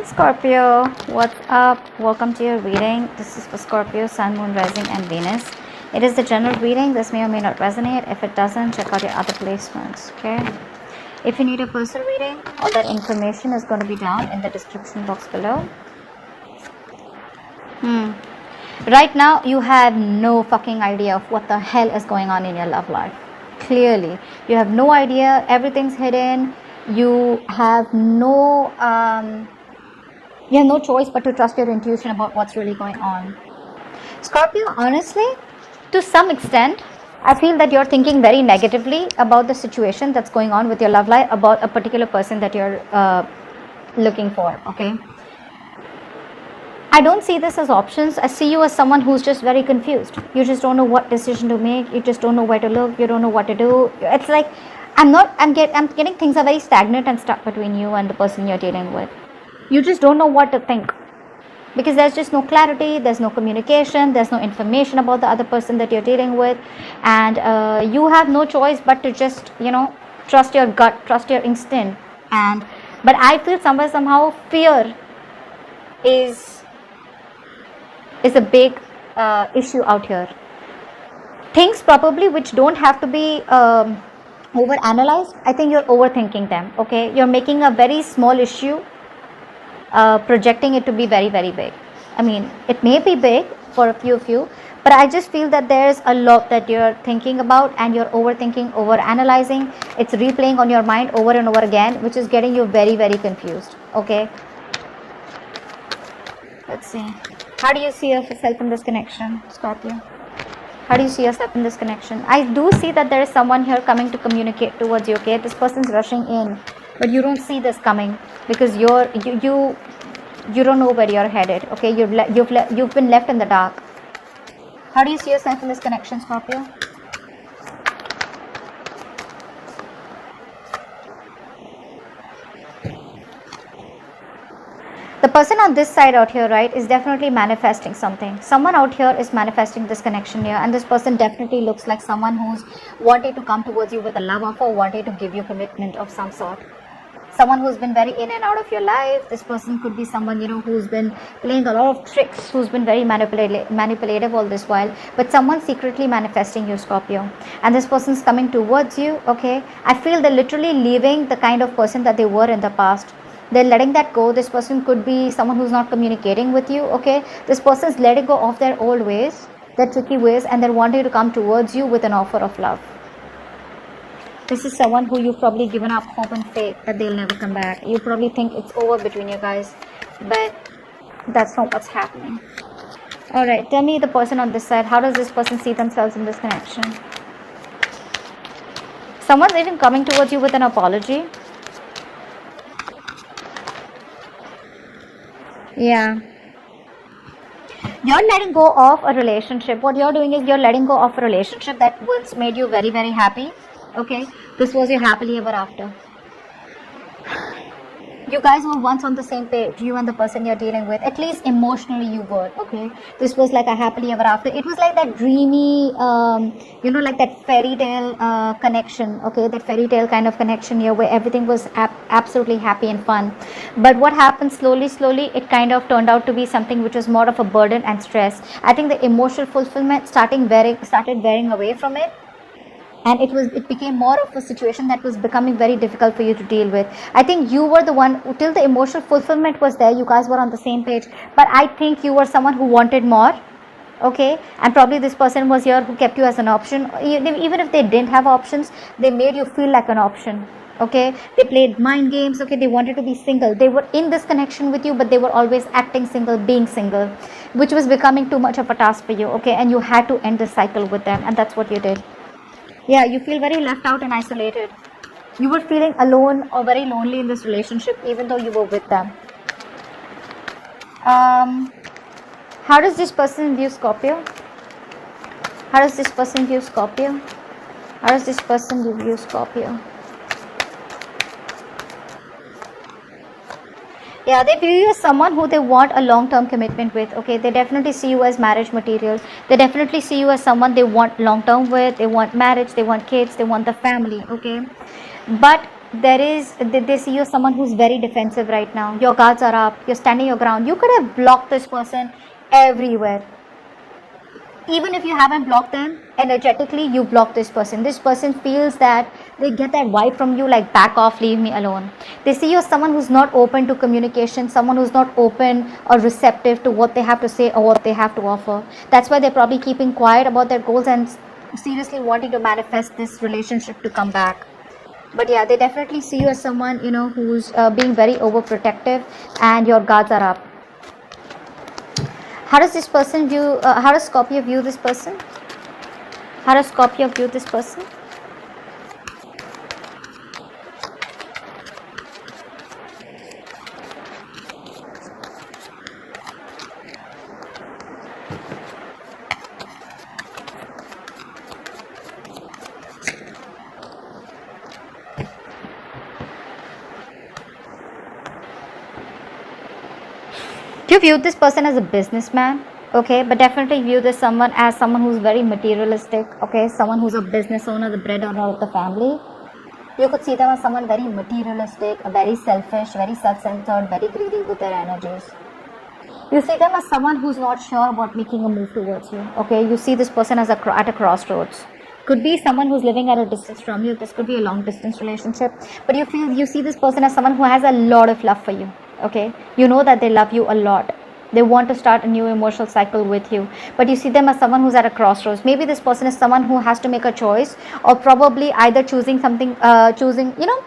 Scorpio, what's up? Welcome to your reading. This is for Scorpio, Sun, Moon, Rising, and Venus. It is the general reading. This may or may not resonate. If it doesn't, check out your other placements, okay? If you need a personal reading, all that information is going to be down in the description box below. Right now, you have no fucking idea of what the hell is going on in your love life. Clearly, you have no idea. Everything's hidden. You have no choice but to trust your intuition about what's really going on. Scorpio, honestly, to some extent, I feel that you're thinking very negatively about the situation that's going on with your love life, about a particular person that you're looking for, okay? I don't see this as options. I see you as someone who's just very confused. You just don't know what decision to make. You just don't know where to look. You don't know what to do. It's like, I'm getting things are very stagnant and stuck between you and the person you're dealing with. You just don't know what to think. Because there's just no clarity, there's no communication, there's no information about the other person that you're dealing with. And you have no choice but to just, trust your gut, trust your instinct. But I feel somehow fear is a big issue out here. Things probably which don't have to be overanalyzed, I think you're overthinking them, okay? You're making a very small issue, projecting it to be very, very big. I mean, it may be big for a few of you, but I just feel that there's a lot that you're thinking about and you're overthinking, overanalyzing. It's replaying on your mind over and over again, which is getting you very, very confused, okay? Let's see. How do you see yourself in this connection, Scorpio? How do you see yourself in this connection? I do see that there is someone here coming to communicate towards you, okay? This person's rushing in, but you don't see this coming because you don't know where you're headed, okay? You've been left in the dark. How do you see yourself in this connection, Scorpio? The person on this side out here, right, is definitely manifesting something. Someone out here is manifesting this connection here, and this person definitely looks like someone who's wanting to come towards you with a love offer, wanting to give you commitment of some sort. Someone who's been very in and out of your life. This person could be someone, who's been playing a lot of tricks, who's been very manipulative all this while, but someone secretly manifesting you, Scorpio. And this person's coming towards you, okay? I feel they're literally leaving the kind of person that they were in the past. They're letting that go. This person could be someone who's not communicating with you, okay? This person's letting go of their old ways, their tricky ways, and they're wanting to come towards you with an offer of love. This is someone who you've probably given up hope and faith that they'll never come back. You probably think it's over between you guys, but that's not what's happening. Alright, tell me the person on this side. How does this person see themselves in this connection? Someone's even coming towards you with an apology. Yeah. You're letting go of a relationship. What you're doing is you're letting go of a relationship that once made you very, very happy. Okay, this was your happily ever after. You guys were once on the same page, you and the person you're dealing with. At least emotionally you were, okay? This was like a happily ever after. It was like that dreamy, like that fairy tale connection, okay? That fairy tale kind of connection here where everything was absolutely happy and fun. But what happened slowly, it kind of turned out to be something which was more of a burden and stress. I think the emotional fulfillment started wearing away from it. And it became more of a situation that was becoming very difficult for you to deal with. I think you were the one, till the emotional fulfillment was there, you guys were on the same page. But I think you were someone who wanted more, okay? And probably this person was here who kept you as an option. Even if they didn't have options, they made you feel like an option, okay? They played mind games, okay? They wanted to be single. They were in this connection with you, but they were always acting single, being single, which was becoming too much of a task for you, okay? And you had to end the cycle with them, and that's what you did. Yeah, you feel very left out and isolated. You were feeling alone or very lonely in this relationship even though you were with them. How does this person view Scorpio? How does this person view Scorpio? How does this person view Scorpio? Yeah, they view you as someone who they want a long-term commitment with, okay? They definitely see you as marriage material. They definitely see you as someone they want long-term with. They want marriage, they want kids, they want the family, okay? But they see you as someone who's very defensive right now. Your guards are up, you're standing your ground. You could have blocked this person everywhere. Even if you haven't blocked them, energetically you block this person. This person feels that they get that vibe from you, like back off, leave me alone. They see you as someone who's not open to communication, someone who's not open or receptive to what they have to say or what they have to offer. That's why they're probably keeping quiet about their goals and seriously wanting to manifest this relationship to come back. But yeah, they definitely see you as someone, you know, who's being very overprotective, and your guards are up. How does this person view, how does Scorpio view this person? How does Scorpio view this person? You view this person as a businessman, okay, but definitely view this someone as someone who's very materialistic, okay, someone who's a business owner, the breadwinner of the family. You could see them as someone very materialistic, very selfish, very self-centered, very greedy with their energies. You see them as someone who's not sure about making a move towards you, okay. You see this person as at a crossroads. Could be someone who's living at a distance from you. This could be a long distance relationship, but you see this person as someone who has a lot of love for you, okay. You know that they love you a lot. They want to start a new emotional cycle with you, but you see them as someone who's at a crossroads. Maybe this person is someone who has to make a choice, or probably either choosing something, you know,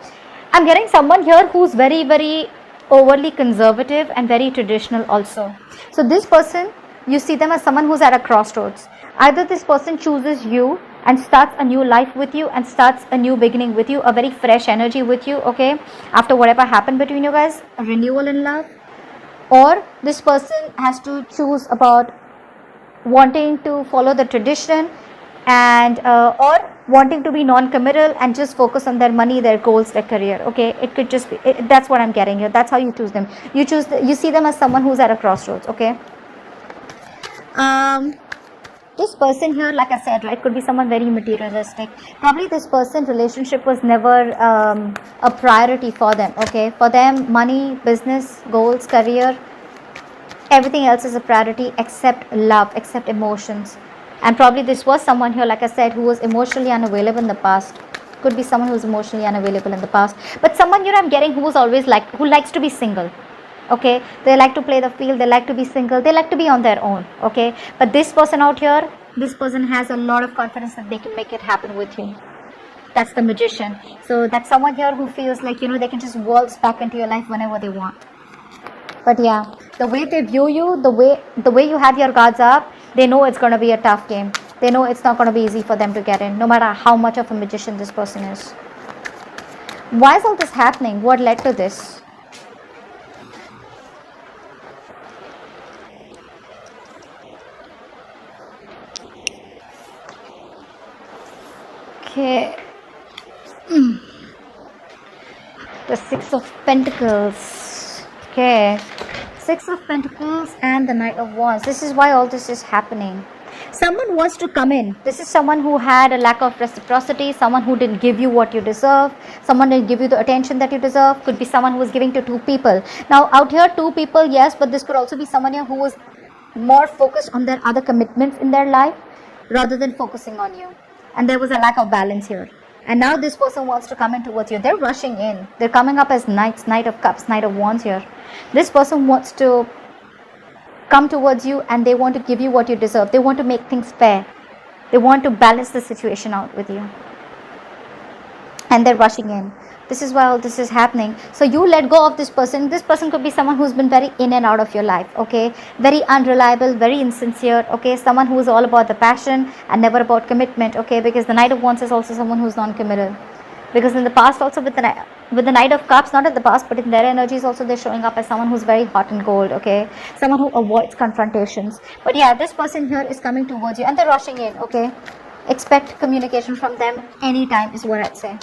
I'm getting someone here who's very, very overly conservative and very traditional also. So this person, you see them as someone who's at a crossroads. Either this person chooses you and starts a new life with you and starts a new beginning with you, a very fresh energy with you, okay, after whatever happened between you guys, a renewal in love. Or this person has to choose about wanting to follow the tradition and or wanting to be non-committal and just focus on their money, their goals, their career, okay. It could just be that's what I'm getting here. That's how you choose them. You see them as someone who's at a crossroads, okay. This person here, like I said, right, could be someone very materialistic. Probably this person, relationship was never a priority for them, okay. For them, money, business, goals, career, everything else is a priority except love, except emotions. And probably this was someone here, like I said, who was emotionally unavailable in the past. Could be someone who was emotionally unavailable in the past. But someone here I'm getting who likes to be single. Okay, they like to play the field, they like to be single, they like to be on their own, okay. But this person out here, this person has a lot of confidence that they can make it happen with you. That's the magician. So that's someone here who feels like, you know, they can just waltz back into your life whenever they want. But yeah, the way they view you, the way you have your guards up, they know it's going to be a tough game. They know it's not going to be easy for them to get in, no matter how much of a magician this person is. Why is all this happening? What led to this? Okay, the Six of Pentacles. Okay, Six of Pentacles and the Knight of Wands. This is why all this is happening. Someone wants to come in. This is someone who had a lack of reciprocity, someone who didn't give you what you deserve, someone didn't give you the attention that you deserve. Could be someone who was giving to two people. Now out here, two people, yes, but this could also be someone here who was more focused on their other commitments in their life rather than focusing on you. And there was a lack of balance here. And now this person wants to come in towards you. They're rushing in. They're coming up as knights, Knight of Cups, Knight of Wands here. This person wants to come towards you and they want to give you what you deserve. They want to make things fair. They want to balance the situation out with you. And they're rushing in. This is why all this is happening. So you let go of this person. This person could be someone who's been very in and out of your life, okay? Very unreliable, very insincere, okay? Someone who is all about the passion and never about commitment, okay? Because the Knight of Wands is also someone who's non-committal. Because in the past also with the Knight of Cups, not in the past, but in their energies also, they're showing up as someone who's very hot and cold, okay? Someone who avoids confrontations. But yeah, this person here is coming towards you and they're rushing in, okay? Expect communication from them anytime is what I'd say,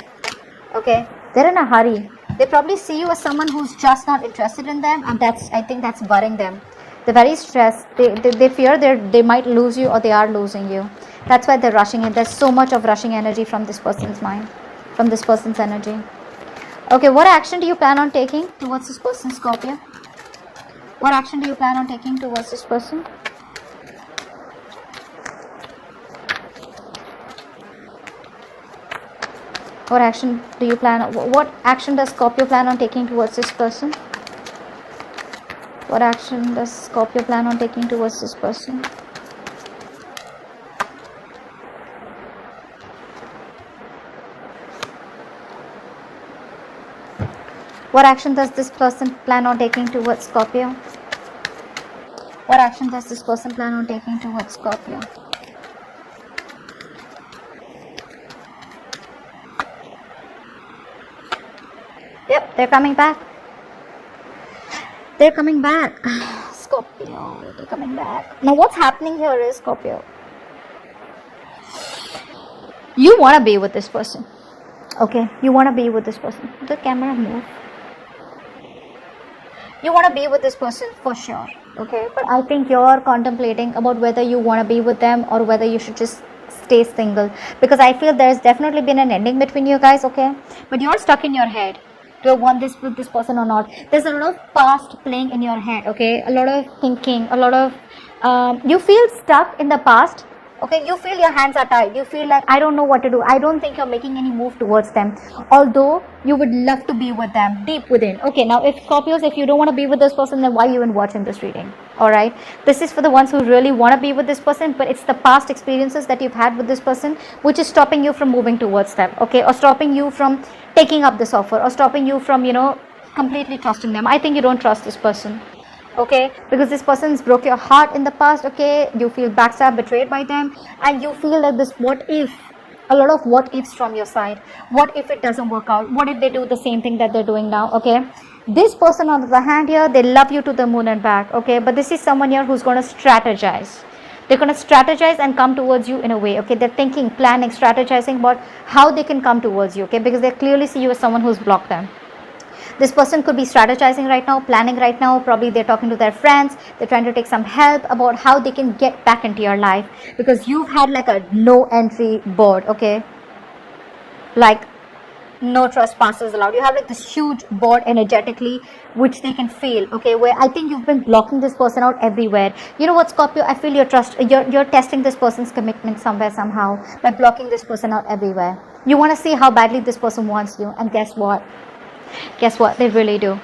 okay? They're in a hurry. They probably see you as someone who's just not interested in them, and I think that's worrying them. They're very stressed. They fear they might lose you or they are losing you. That's why they're rushing in. There's so much of rushing energy from this person's mind, from this person's energy. Okay, what action do you plan on taking towards this person, Scorpio? What action do you plan on taking towards this person? What action do you plan? What action does Scorpio plan on taking towards this person? What action does Scorpio plan on taking towards this person? What action does this person plan on taking towards Scorpio? What action does this person plan on taking towards Scorpio? Yep, they're coming back. They're coming back. Scorpio, they're coming back. Now what's happening here is, Scorpio, you want to be with this person. Okay, you want to be with this person. The camera move. You want to be with this person for sure. Okay, but I think you're contemplating about whether you want to be with them or whether you should just stay single, because I feel there's definitely been an ending between you guys. Okay, but you're stuck in your head. Do I want this with this person or not? There's a lot of past playing in your head. Okay, a lot of thinking, a lot of you feel stuck in the past. Okay, you feel your hands are tied. You feel like, I don't know what to do. I don't think you're making any move towards them, although you would love to be with them deep within. Okay, now if Scorpios, if you don't want to be with this person, then why are you even watching this reading? Alright, this is for the ones who really want to be with this person, but it's the past experiences that you've had with this person which is stopping you from moving towards them. Okay, or stopping you from taking up this offer, or stopping you from, completely trusting them. I think you don't trust this person. Okay, because this person's broke your heart in the past. Okay, you feel backstabbed, betrayed by them, and you feel like this what if, a lot of what ifs from your side. What if it doesn't work out? What if they do the same thing that they're doing now? Okay, this person on the other hand here, they love you to the moon and back. Okay, but this is someone here who's going to strategize. They're going to strategize and come towards you in a way. Okay, they're thinking, planning, strategizing about how they can come towards you. Okay, because they clearly see you as someone who's blocked them. This person could be strategizing right now, planning right now. Probably they're talking to their friends. They're trying to take some help about how they can get back into your life, because you've had like a no entry board. Okay, like no trespassers allowed. You have like this huge board energetically which they can feel. Okay, where I think you've been blocking this person out everywhere. You know what, Scorpio, I feel you're testing this person's commitment somewhere, somehow, by blocking this person out everywhere. You want to see how badly this person wants you, and guess what? They really do.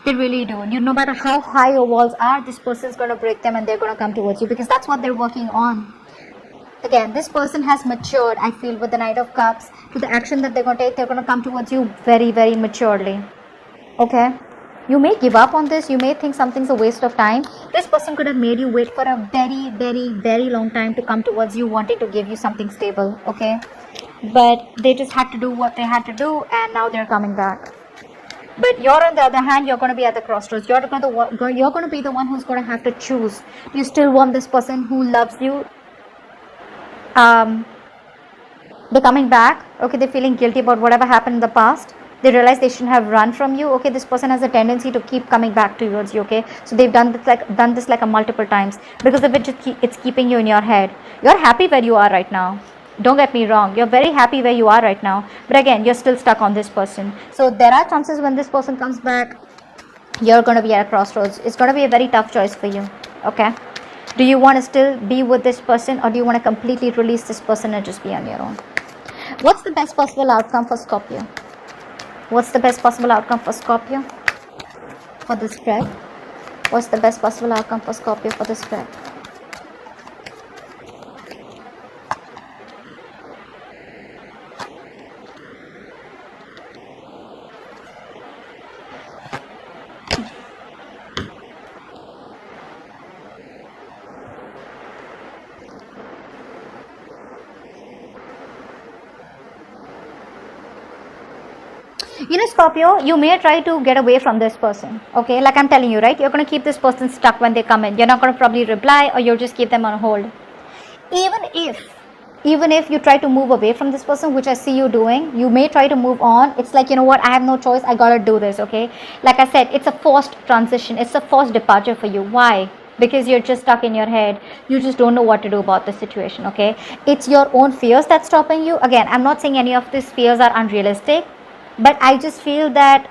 They really do. No matter how high your walls are, this person's going to break them and they're going to come towards you, because that's what they're working on. Again, this person has matured, I feel, with the Knight of Cups. To the action that they're going to take, they're going to come towards you very, very maturely. Okay, you may give up on this. You may think something's a waste of time. This person could have made you wait for a very, very, very long time to come towards you, wanting to give you something stable. Okay, but they just had to do what they had to do, and now they're coming back. But you're, on the other hand, you're going to be at the crossroads. You're going to be the one who's going to have to choose. Do you still want this person who loves you? They're coming back. Okay, they're feeling guilty about whatever happened in the past. They realize they shouldn't have run from you. Okay, this person has a tendency to keep coming back towards you. Okay, so they've done this like a multiple times, because of it. It's keeping you in your head. You're happy where you are right now. Don't get me wrong, you're very happy where you are right now, but again, you're still stuck on this person. So there are chances when this person comes back, you're going to be at a crossroads. It's going to be a very tough choice for you. Okay, do you want to still be with this person, or do you want to completely release this person and just be on your own? What's the best possible outcome for Scorpio? What's the best possible outcome for Scorpio for the spread? What's the best possible outcome for Scorpio for the spread? Scorpio, you may try to get away from this person. Okay, like I'm telling you, right? You're going to keep this person stuck when they come in. You're not going to probably reply, or you'll just keep them on hold. Even if you try to move away from this person, which I see you doing, you may try to move on. It's like, you know what, I have no choice, I gotta do this. Okay, like I said, it's a forced transition. It's a forced departure for you. Why? Because you're just stuck in your head. You just don't know what to do about the situation. Okay, it's your own fears that's stopping you. Again, I'm not saying any of these fears are unrealistic. but I just feel that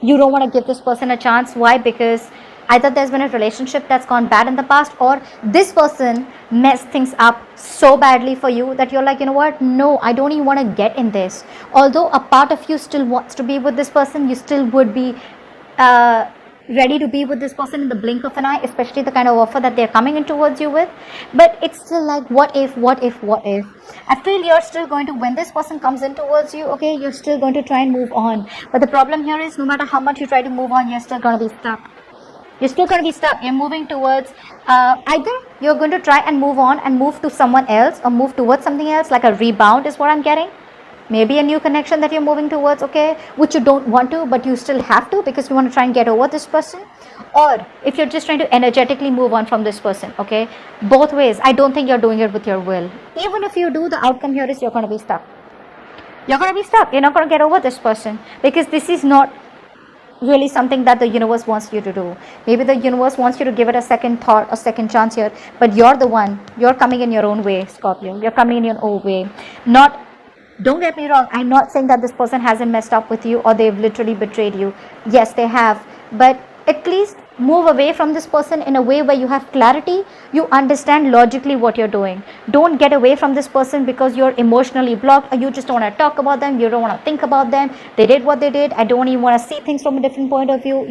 you don't want to give this person a chance. Why? Because either there's been a relationship that's gone bad in the past, or this person messed things up so badly for you that you're like, you know what, no, I don't even want to get in this. Although a part of you still wants to be with this person, you still would be ready to be with this person in the blink of an eye, especially the kind of offer that they're coming in towards you with. But it's still like, what if? I feel you're still going to, when this person comes in towards you, okay, you're still going to try and move on. But the problem here is, no matter how much you try to move on, you're still going to be stuck. You're moving towards either you're going to try and move on and move to someone else, or move towards something else, like a rebound is what I'm getting. Maybe a new connection that you're moving towards, okay, which you don't want to, but you still have to because you want to try and get over this person. Or if you're just trying to energetically move on from this person, okay, both ways, I don't think you're doing it with your will. Even if you do, the outcome here is you're going to be stuck. You're not going to get over this person, because this is not really something that the universe wants you to do. Maybe the universe wants you to give it a second thought, a second chance here, but you're coming in your own way, Scorpio. You're coming in your own way. Don't get me wrong, I'm not saying that this person hasn't messed up with you or they've literally betrayed you. Yes, they have. But at least move away from this person in a way where you have clarity. You understand logically what you're doing. Don't get away from this person because you're emotionally blocked, or you just don't want to talk about them. You don't want to think about them. They did what they did. I don't even want to see things from a different point of view.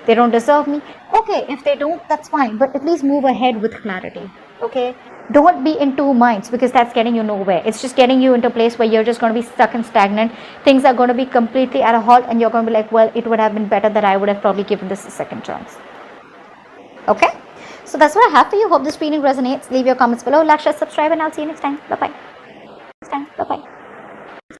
They don't deserve me. Okay, if they don't, that's fine. But at least move ahead with clarity. Okay? Don't be in two minds, because that's getting you nowhere. It's just getting you into a place where you're just going to be stuck and stagnant. Things are going to be completely at a halt, and you're going to be like, well, it would have been better that I would have probably given this a second chance. Okay? So that's what I have for you. Hope this reading resonates. Leave your comments below, like, share, subscribe, and I'll see you next time. Bye-bye.